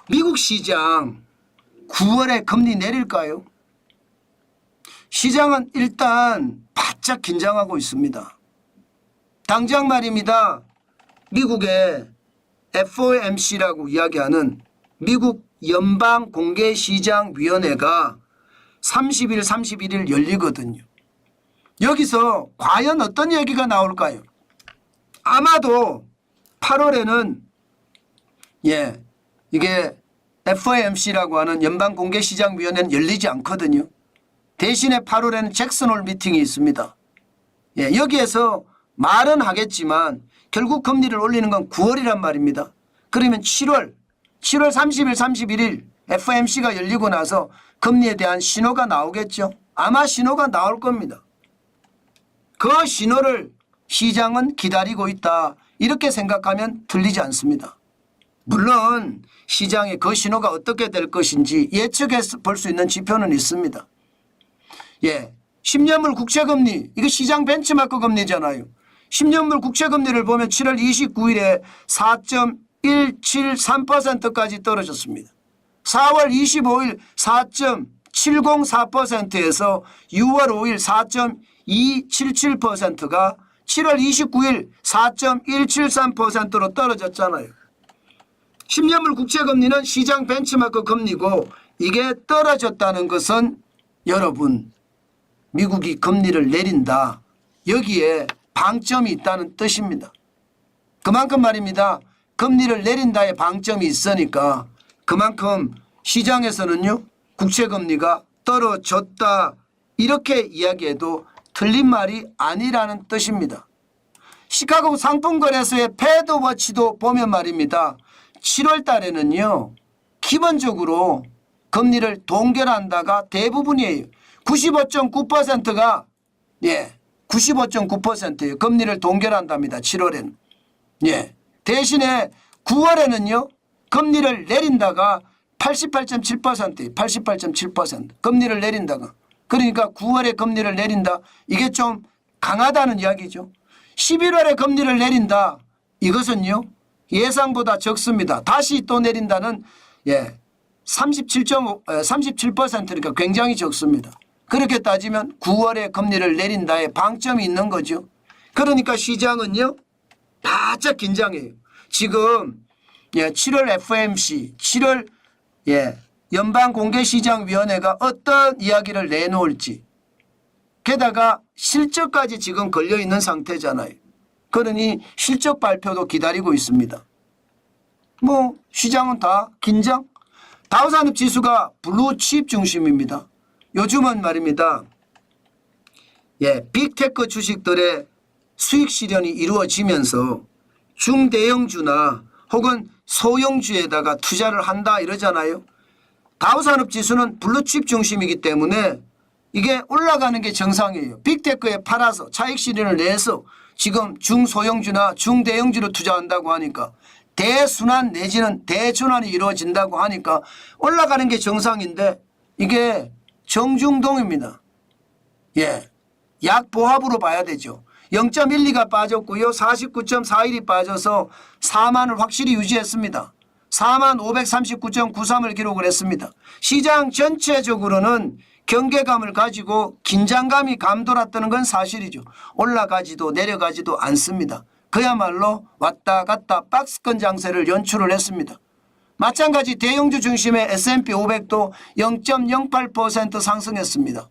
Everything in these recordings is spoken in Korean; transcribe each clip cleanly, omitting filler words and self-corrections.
미국 시장 9월에 금리 내릴까요? 시장은 일단 바짝 긴장하고 있습니다. 당장 말입니다. 미국의 FOMC라고 이야기하는 미국 연방공개시장위원회가 30일, 31일 열리거든요. 여기서 과연 어떤 얘기가 나올까요? 아마도 8월에는 이게 FOMC라고 하는 연방공개시장위원회는 열리지 않거든요. 대신에 8월에는 잭슨홀 미팅이 있습니다. 여기에서 말은 하겠지만 결국 금리를 올리는 건 9월이란 말입니다. 그러면 7월 30일, 31일 FOMC가 열리고 나서 금리에 대한 신호가 나오겠죠. 아마 신호가 나올 겁니다. 그 신호를 시장은 기다리고 있다. 이렇게 생각하면 틀리지 않습니다. 물론 시장의 그 신호가 어떻게 될 것인지 예측해 볼 수 있는 지표는 있습니다. 10년물 국채금리, 이거 시장 벤치마크 금리잖아요. 10년물 국채금리를 보면 7월 29일에 4.173%까지 떨어졌습니다. 4월 25일 4.704%에서 6월 5일 4.277%가 7월 29일 4.173%로 떨어졌잖아요. 10년물 국채금리는 시장 벤치마크 금리고 이게 떨어졌다는 것은 여러분 미국이 금리를 내린다. 여기에 방점이 있다는 뜻입니다. 그만큼 말입니다. 금리를 내린다의 방점이 있으니까 그만큼 시장에서는요. 국채금리가 떨어졌다. 이렇게 이야기해도 틀린 말이 아니라는 뜻입니다. 시카고 상품거래소의 패드워치도 보면 말입니다. 7월 달에는요. 기본적으로 금리를 동결한다가 대부분이에요. 95.9%가 95.9%예요. 금리를 동결한답니다. 7월에는. 대신에 9월에는요. 금리를 내린다가 88.7%예요. 88.7%. 금리를 내린다가. 그러니까 9월에 금리를 내린다. 이게 좀 강하다는 이야기죠. 11월에 금리를 내린다. 이것은요. 예상보다 적습니다. 다시 또 내린다는 37%니까 굉장히 적습니다. 그렇게 따지면 9월에 금리를 내린다에 방점이 있는 거죠. 그러니까 시장은요. 바짝 긴장해요. 지금 7월 FOMC, 7월 연방공개시장위원회가 어떤 이야기를 내놓을지 게다가 실적까지 지금 걸려있는 상태잖아요. 그러니 실적 발표도 기다리고 있습니다. 시장은 다 긴장? 다우산업지수가 블루칩 중심입니다. 요즘은 말입니다. 빅테크 주식들의 수익 실현이 이루어지면서 중대형주나 혹은 소형주에다가 투자를 한다 이러잖아요. 다우산업지수는 블루칩 중심이기 때문에 이게 올라가는 게 정상이에요. 빅테크에 팔아서 차익 실현을 내서 지금 중소형주나 중대형주로 투자한다고 하니까 대순환 내지는 대전환이 이루어진다고 하니까 올라가는 게 정상인데 이게 정중동입니다. 약보합으로 봐야 되죠. 0.12가 빠졌고요. 49.41이 빠져서 4만을 확실히 유지했습니다. 4만 539.93을 기록을 했습니다. 시장 전체적으로는 경계감을 가지고 긴장감이 감돌았다는 건 사실이죠. 올라가지도 내려가지도 않습니다. 그야말로 왔다 갔다 박스권 장세를 연출을 했습니다. 마찬가지 대형주 중심의 S&P 500도 0.08% 상승했습니다.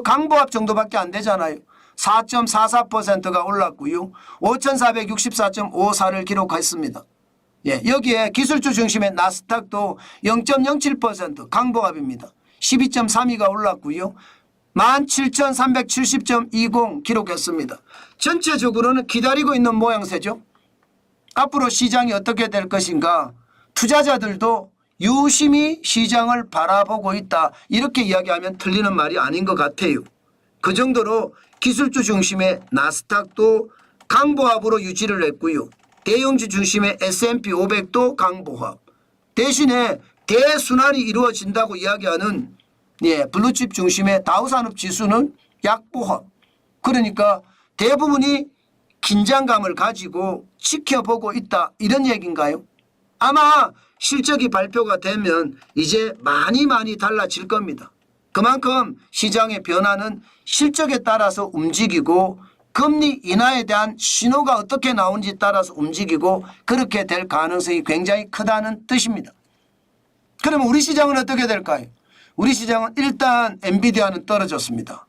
강보합 정도밖에 안 되잖아요. 4.44%가 올랐고요. 5,464.54를 기록했습니다. 여기에 기술주 중심의 나스닥도 0.07% 강보합입니다. 12.32가 올랐고요. 17,370.20 기록했습니다. 전체적으로는 기다리고 있는 모양새죠. 앞으로 시장이 어떻게 될 것인가 투자자들도 유심히 시장을 바라보고 있다. 이렇게 이야기하면 틀리는 말이 아닌 것 같아요. 그 정도로 기술주 중심의 나스닥도 강보합으로 유지를 했고요. 대형주 중심의 S&P 500도 강보합. 대신에 대순환이 이루어진다고 이야기하는 블루칩 중심의 다우산업지수는 약보합. 그러니까 대부분이 긴장감을 가지고 지켜보고 있다. 이런 얘기인가요? 아마 실적이 발표가 되면 이제 많이 달라질 겁니다. 그만큼 시장의 변화는 실적에 따라서 움직이고 금리 인하에 대한 신호가 어떻게 나오는지 따라서 움직이고 그렇게 될 가능성이 굉장히 크다는 뜻입니다. 그러면 우리 시장은 어떻게 될까요? 우리 시장은 일단 엔비디아는 떨어졌습니다.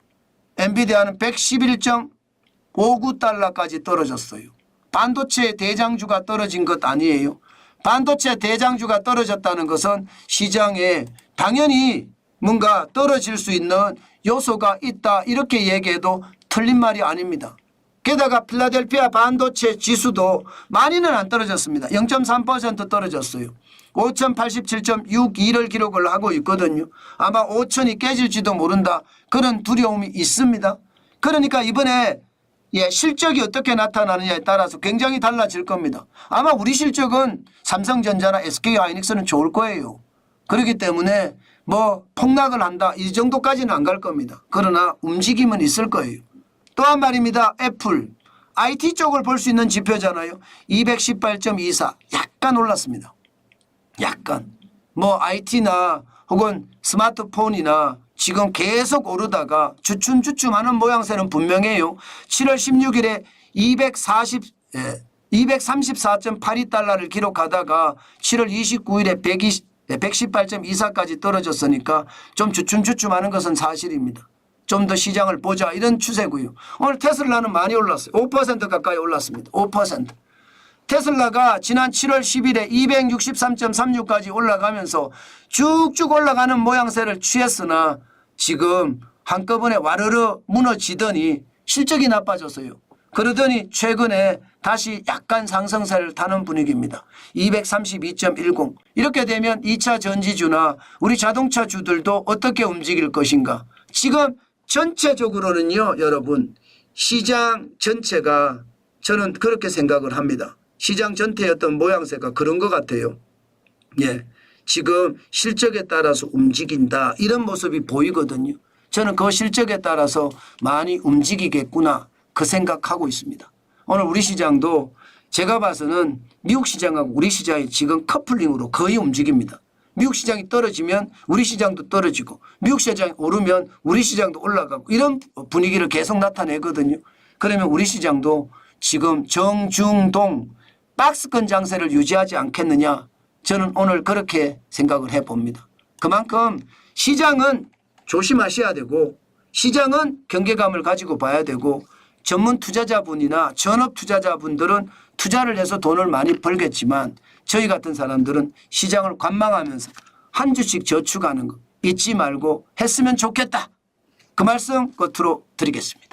엔비디아는 111.59달러까지 떨어졌어요. 반도체 대장주가 떨어진 것 아니에요. 반도체 대장주가 떨어졌다는 것은 시장에 당연히 뭔가 떨어질 수 있는 요소가 있다 이렇게 얘기해도 틀린 말이 아닙니다. 게다가 필라델피아 반도체 지수도 많이는 안 떨어졌습니다. 0.3% 떨어졌어요. 5,087.62를 기록을 하고 있거든요. 아마 5,000이 깨질지도 모른다. 그런 두려움이 있습니다. 그러니까 이번에 실적이 어떻게 나타나느냐에 따라서 굉장히 달라질 겁니다. 아마 우리 실적은 삼성전자나 SK하이닉스는 좋을 거예요. 그렇기 때문에 뭐 폭락을 한다 이 정도까지는 안 갈 겁니다. 그러나 움직임은 있을 거예요. 또한 말입니다. 애플 IT 쪽을 볼 수 있는 지표잖아요. 218.24 약간 올랐습니다. 약간 뭐 IT나 혹은 스마트폰이나 지금 계속 오르다가 주춤주춤하는 모양새는 분명해요. 7월 16일에 234.82달러를 기록하다가 7월 29일에 118.24까지 떨어졌으니까 좀 주춤주춤하는 것은 사실입니다. 좀 더 시장을 보자 이런 추세고요. 오늘 테슬라는 많이 올랐어요. 5% 가까이 올랐습니다. 5%. 테슬라가 지난 7월 10일에 263.36까지 올라가면서 쭉쭉 올라가는 모양새를 취했으나 지금 한꺼번에 와르르 무너지더니 실적이 나빠졌어요. 그러더니 최근에 다시 약간 상승세를 타는 분위기입니다. 232.10 이렇게 되면 2차 전지주나 우리 자동차주들도 어떻게 움직일 것인가. 지금 전체적으로는요 여러분 시장 전체가 저는 그렇게 생각을 합니다. 시장 전체의 어떤 모양새가 그런 것 같아요. 예, 지금 실적에 따라서 움직인다 이런 모습이 보이거든요. 저는 그 실적에 따라서 많이 움직이겠구나 그 생각하고 있습니다. 오늘 우리 시장도 제가 봐서는 미국 시장하고 우리 시장이 지금 커플링으로 거의 움직입니다. 미국 시장이 떨어지면 우리 시장도 떨어지고 미국 시장이 오르면 우리 시장도 올라가고 이런 분위기를 계속 나타내거든요. 그러면 우리 시장도 지금 정중동 박스권 장세를 유지하지 않겠느냐 저는 오늘 그렇게 생각을 해봅니다. 그만큼 시장은 조심하셔야 되고 시장은 경계감을 가지고 봐야 되고 전문 투자자분이나 전업 투자자분들은 투자를 해서 돈을 많이 벌겠지만 저희 같은 사람들은 시장을 관망하면서 한 주씩 저축하는 거 잊지 말고 했으면 좋겠다. 그 말씀 끝으로 드리겠습니다.